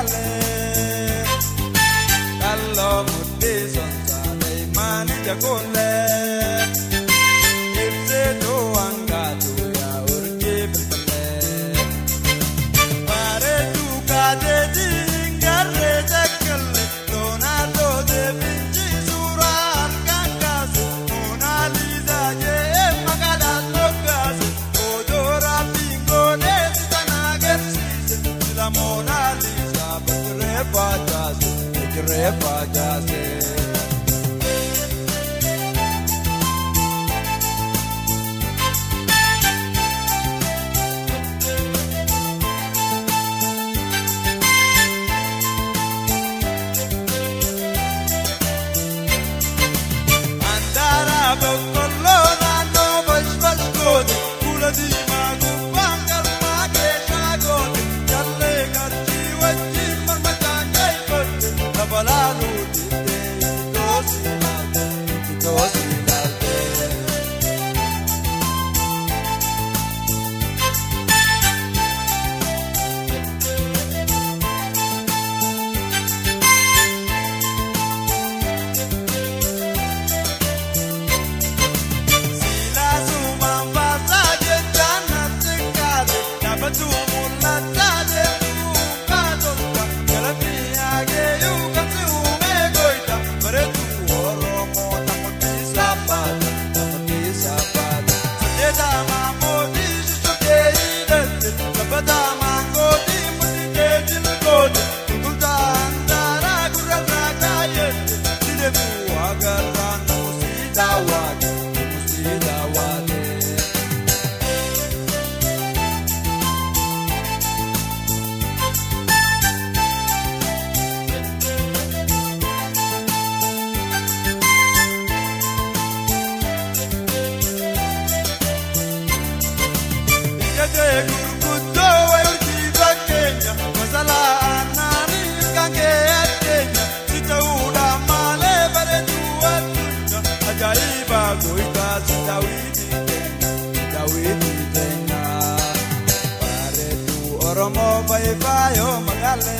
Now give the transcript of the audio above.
magale kallo mutti sonsa dei mani jakole ibse to angatu ya urje bele Baredu kade dingare jakale Leonardo de Vinci suran kangas Mona Lisa je magala lokas odora pingo de tanagersis la Mona Lisa Repajase Andara bokolona no bashbashkod kula di magu bangal mage shagod jalle garchi wajji marmatanga ikot Balalu dite dosilate Sila sumamba saje jannat sekade dabatu mulata de ukadota galabia ge Baredu Oromo tapati sabada Sededa mamodi shukeidet Sabada mangodi mutike jilgodi Kulta andara gurra kayet Sidebu agaran musidawade Gurgudo urki bakenya masala anani kange atenya sitauda male baredu atunda ajaiba goita sitawidi tenya Baredu Oromo Faayfayoo magale